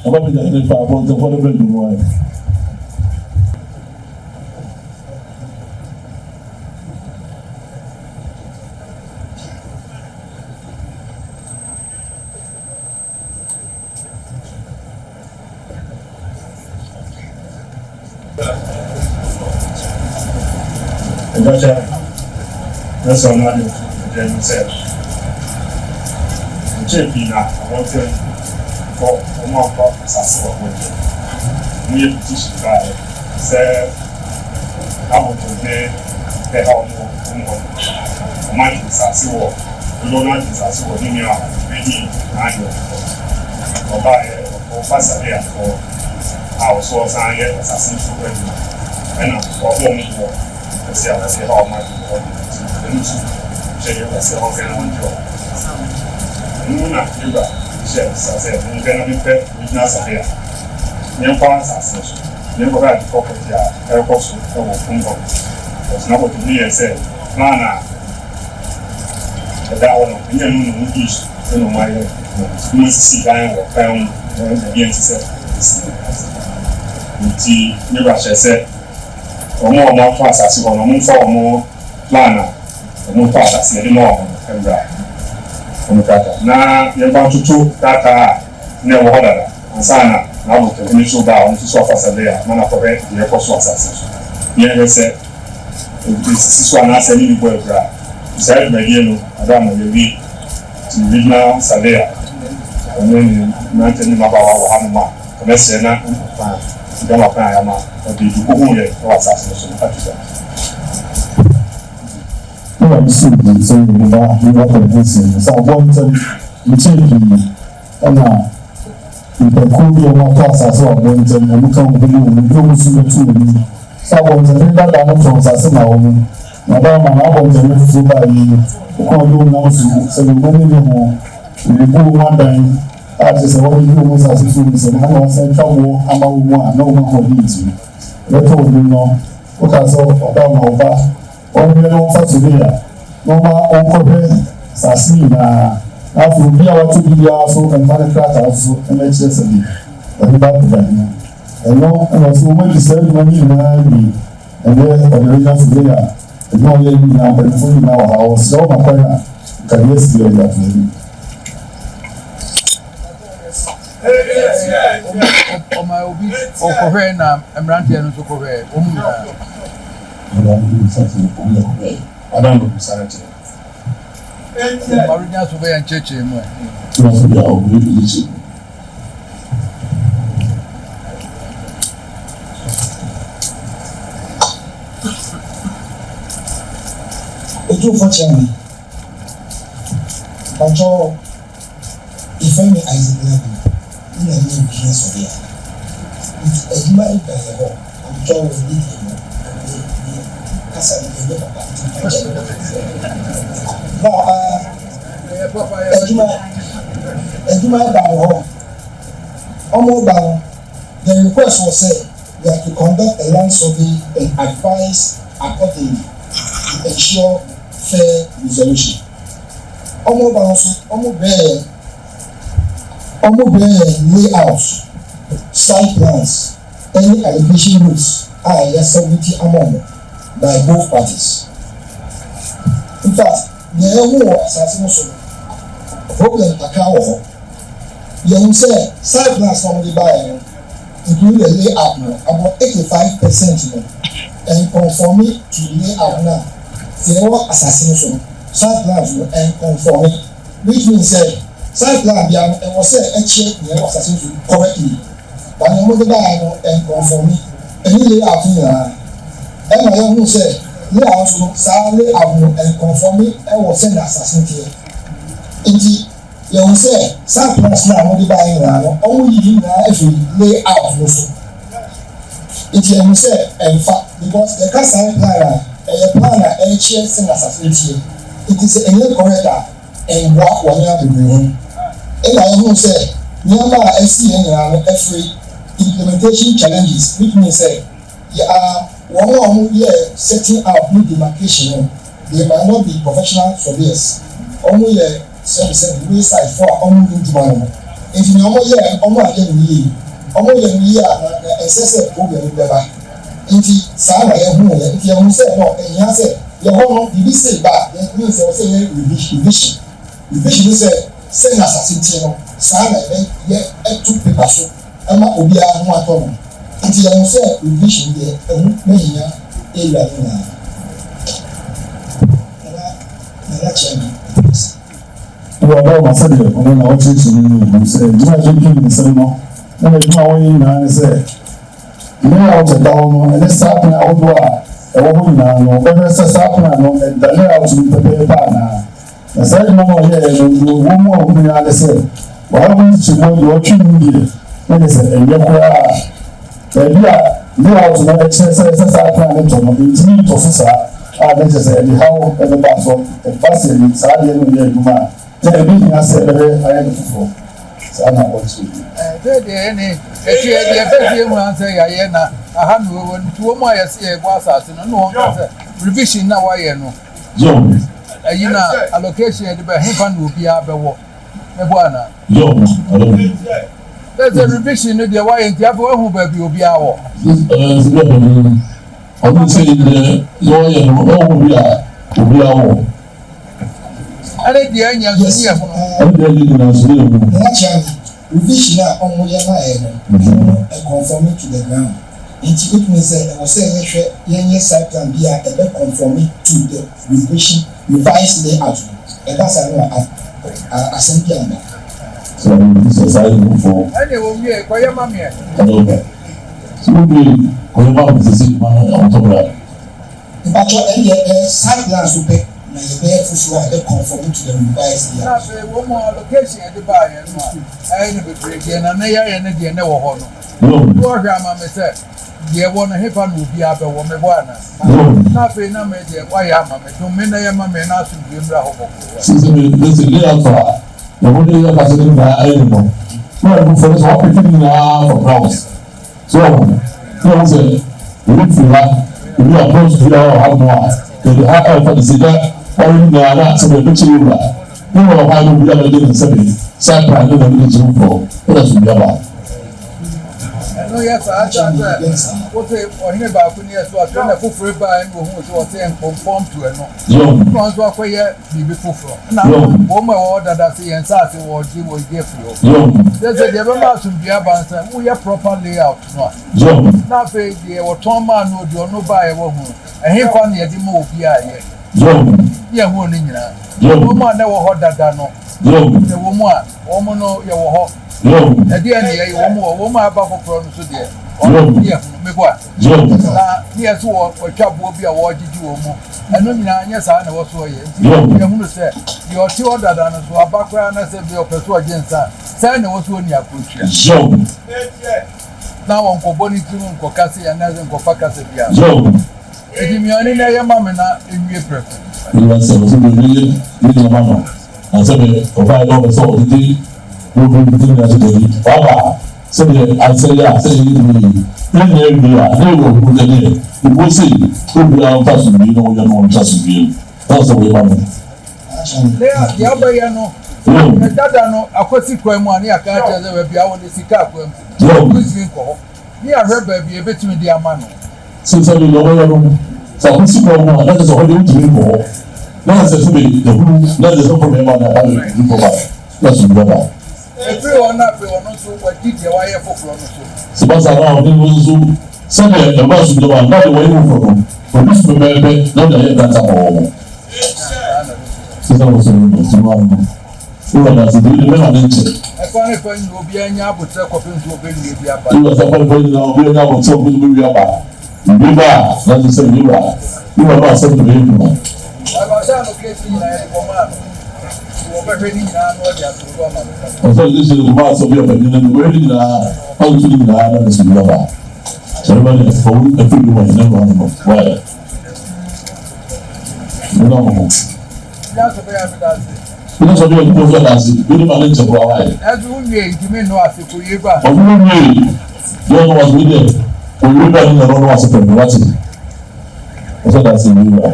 About the about the whatever you want. Gotcha. That's all not the general said. The JP now, I want to go more about Sasso. We have to buy, say, I want to pay the help more money to Sasso. We don't have to Sasso, we need or buy or pass a day for our source and get assassin to and or home. See how much you can say, how can one job? Muna, you got chefs, I said, you can be paid with Nasabia. Young parents are such. You go back to corporate yard, airports with our Fungo. There's not what to me and said, Mana, that one, you know, English, you know, my see guy or found against said, you got said. More class as you want, more more planner, more class as you know, and that. Now, you're about to do that, never order, and Sana, now we can finish down to sofa there, man of it, the airport was access. Yeah, said, this is one as any word, beside my yellow, Madame, you read to regional Sadea, and then you mentioned about our Hanma, and that's enough. Don't apply a man, or did you go or assassination? No, I'm saying, so you are this. So I want to take you, and now you can call me on class as well. And you come with you, you go to the 2. So I want to remember that from Sasson. Madame, I want to live through by you. Call you now, so you go more. You go one time. That is what you do as a student, and I was in trouble among one, no one who needs you. Let all you know, what I saw about my back, or we don't for today. No more uncle Sassina, after we are to be also and manufacture also and HSD. And back to that. And no, and also when you said money in me, and then on the region today, and no lady now, but fully now, I was so my partner, can yesterday that lady. My obi or na Emrantian to Korea. I don't know, Sanity. Marina Survey and Church. Ojú fọ́chẹ́ni, ọjọ́ ìfẹ́ mi Isaac Lẹ́bù. In a new business of it. It's my better. I'm told we need him. Casa de Papa. No, the request was said we have to conduct a land survey and advise accordingly to ensure fair resolution. Layout, site plans, any allocation routes are submitted among by both parties. In fact, the assassination problem Takawa, you say site plans from the buyer include the layout now, about 85% and conforming to the layout now. The assassination site plans and conforming, which means that site plan and was said actually was assessed correctly. But the mother and conforming any layout here. And my own said, layout sadly and conforming and was sent assassin here. Indeed, you say site plans now only buying only every layout also. It you say in fact because the site plan a planner and chair send assassin here. It is a corrector and what one year be doing. And I know say nearby SCN every implementation challenges, which means say one year setting out new demarcation, they might not be professional surveyors. Only a 7% side for only into one. If you know here, almost again, almost a year, excessive problem. Nti saa na yɛ hu yɛ nti yɛ hu sɛ no ɛnyɛ sɛ yɛ hɔ no bibi sɛ ba yɛ hu sɛ wɔsɛ yɛ revision sɛ na asase tie no saa na yɛ ɛtu pepa so ɛma obiara ho atɔ no nti yɛ hu sɛ revision deɛ ɛhu n'ehia ewura no na kyɛn mi. Wọ́n bá wọn sẹ́dẹ̀ ọ̀dọ́ náà wọ́n ti ṣe ní ìlú sẹ́ ìdúrà tó kí ní sẹ́dẹ̀ náà wọ́n lè fún àwọn yìí náà ní sẹ́ ìdí àwọn ọ̀tẹ̀dá wọn ẹni sáàpìn àwọ̀dọ̀ à ẹ̀wọ̀n wọn nyinaa no ọ̀bẹ̀rẹ̀ sẹ́ sáàpìn àná ẹ̀dálẹ́ àwòtún pẹ̀pẹ̀ bá àná ẹ̀sẹ̀ ẹ̀dí wọn yẹ ẹ̀rọ wọn mú ọ̀hún nyinaa ní sẹ́ wàá wọn ti ṣe wọn yọ ọtí mu yẹ ẹni sẹ ẹ̀yẹ kọ́ra ẹ̀bí à ní àwòtún náà ẹ̀kyẹ́ sẹ́ sáàpìn àná tọ̀ no ètí ní ìtọ̀ sísá a n'ẹ̀kyẹ́ sẹ́ ẹ̀dí háwọ́ ẹ̀dí bá sọ ẹ̀fá sẹ̀ ẹ̀dí sáà díẹ̀ ní ìyẹn ẹ̀dùnmá tẹ ẹ̀bí nyina sẹ́ ẹ̀bẹ̀rẹ̀ ayé ní fúfurọ̀ sáà náà wọ́n ti bẹ́ẹ̀ deɛ ɛne ɛti ɛdi ɛfɛfie mu ansɛ yɛayɛ na aha na wɔwɔ nti wɔn a yɛsi yɛ bɔ asase no ne wɔn ka sɛ revision na wɔayɛ no ɛyi na allocation yɛde bɛ hefa na obiara bɛwɔ ɛbɔ ana sɛ revision no deɛ wɔayɛ nti afɔ ɛhu baabi obiara wɔ. ɔno sɛ deɛ wɔyɛ no ɔwɔ bi a obiara wɔ. ɛne deɛ ɛnya nso ne yɛ ho no. ɛne deɛ ɛnyɛ nyinaa nso ne yɛ ho. Revision a ɔmo yɛ ma yɛ no conforming to the ground nti o tumi sɛ ɛwɔ sɛ yɛhwɛ yɛnyɛ site plan bi a ɛbɛ conforming to the revised layout ɛba sa no asɛm bi ama. sɛ ɔmo sɛ saa yɛ fo. ɛne wɔn wie kɔyɛ ma miɛ. ɛnɛ sɛ wɔn wie kɔyɛ ma mi sisi ma ɔtɔ bra. ìbájɔ ɛyɛ site plan so pɛ na yɛ bɛ fufu a ɛbɛ conforming to the revised layout. n'afɛ wɔn mu allocation yɛde ba yɛn no a ɛyɛ ne bebree deɛ na ne yɛ yɛ ne deɛ ne wɔ hɔ no. wɔhwɛ ama mi sɛ deɛ wɔ no hefa na obiara bɛwɔ mi bɔ ana. n'afɛ na mi deɛ wɔayɛ ama mi dum mi na yɛ ma mi na asom dua mura hɔ bɔkɔ. sisi mi lesi layout a yɛwɔ de yɛ kase ne nyinaa ayɛ ne no na yɛ fɔ sɛ wɔn apɛtɛ nyinaa for grounds so wɔn yɛ sɛ ebi fi ha ebi approach fi ha wɔ ha mu a yɛde ha ɛfa de sika wɔn nyinaa na sɛ wɔn akyi wura ne wɔn ha no bi a wɔde ne nsa bi saa pra ne wɔn akyi wura ɛna so bi aba. ɛno yɛ saa kyɛ sɛ wote ɔhene baako ne yɛ so atwɛ na foforɔ baa ne wɔn sɛ wɔte nkɔmfɔm to ɛno na wɔn nso akɔyɛ biribi foforɔ na wɔn mu a wɔwɔ dada se yɛn nsa ase wɔgye wɔgye firi hɔ sɛ deɛ bɛma asomdua aba nsa woyɛ proper layout no a na afei deɛ wɔtɔn maa no deɛ ɔno baa yɛ wɔ ho ɛhefa na yɛde ma obi a yɛ yɛ ho ne nyinaa wɔn mu a na wɔ hɔ dada no na wɔn mu a wɔn no yɛ wɔ hɔ ɛdeɛ ne yɛ wɔn mu aba foforɔ no so deɛ ɔno yɛ ho mebɔ a na ne yɛ so wɔtwa boɔ bi a wɔgyegye wɔn mu ɛno nyinaa nyɛ saa na wɔso yɛ nti yɛ hunu sɛ deɛ ɔte hɔ dada no so aba koraa na sɛ bi ɔpɛ so ɔgye nsa sɛ na wɔso ni akotua na wɔn nkɔbɔ ne tirim nkɔka se anaasɛ nkɔfa kasa bi a edimiɔni na ɛyɛ ma mi na ewie pɛrɛpɛ. ìwà sɛ ɔsɛ bɛ wíyɛ ní ìyàmá nọ àti bɛ ɔba yɛ lɔbɛ sɛ ɔdidi wọ́n bí ní ìyàtọ̀ tẹ̀lé wàhálà sẹ́ni àṣẹyẹ àṣẹyẹ yìí ní ẹ̀yẹ ìwé à ní ìwé òkú tẹ̀lé ìwé sí òbí àwọn fásitì bíi ní ọjà ní wọn fásitì bíi náà sọ wọ́n bá mi. ní abẹ́yẹ no ẹ̀dada no akọ́sí kwan mu a ní àkáàtì ẹ̀sẹ̀ bẹ̀bí àwọn ní sika kwan mu ní ìsìn kọ̀ ní àhwẹ́ bẹ̀bí ebétumi di ama no. sísè mi lọ́wọ́ yẹn no sọ akọ́sí kwan mu a náà sọ ọdún tìmí kọ̀ náà sẹ fún mi dẹ̀kú náà sẹ fún mi máa ní àbálẹ̀ ìlú kọ̀ bá náà sọ mi bá. Every one of you also what did the wire for from so. Sebasa na ọdún wọn nso sẹbi ẹgbẹ asundẹ wa náà de wọ́n yẹ wọ́n fọdún polisi bẹ́ẹ̀bẹ́ náà de ayé gata mọ́ wọn. Sísan wọ́n sọ̀rọ̀ ní ọ̀sán wọn nù. Wọ́n náà ti di ẹgbẹ́ náà ní nkyẹn. Ẹ̀fọ́ ní fẹ́ ní obi ẹ̀yà àbùtẹ́ kọ̀pẹ́ ní obi ní ebi àbá. Ìwé ọ̀sán fún ẹ̀fọ́ ní obi ẹ̀yà àbùtẹ́ obi ní ebi àbá. Ìbí bá náà ti sẹ́ ìbí bá ìwé ọ̀bá sẹ́ ìbí ẹ̀yìn mọ́. Ọ̀sán ìdí ṣe lè máa sọ bí ọ̀bẹ nínú ìwé ẹ̀dí náà wọ́n tún ní náà náà lè sọ ìbí ọ̀bá. Sọ̀rọ̀ bá ní ẹ̀fọ́ ẹ̀fọ́ ìlú wọn ní ẹ̀rọ ọ̀nà wáyé. Nínú àwọn ọmọ. Nínú sọ bí ọdún tó fẹ́ náà sí, bí ní màá ní ìjẹ̀bú wa wáyé. Ẹ̀dùn wúni èyí tí mi nù àsìkò yé bá. Ọdún wúni èyí yóò ní wà sí ilé òwúrọ̀ bá nínú ọ̀rọ̀ wà sí pẹ̀lú wá sí. Ọ̀sán náà sí ìlú wa.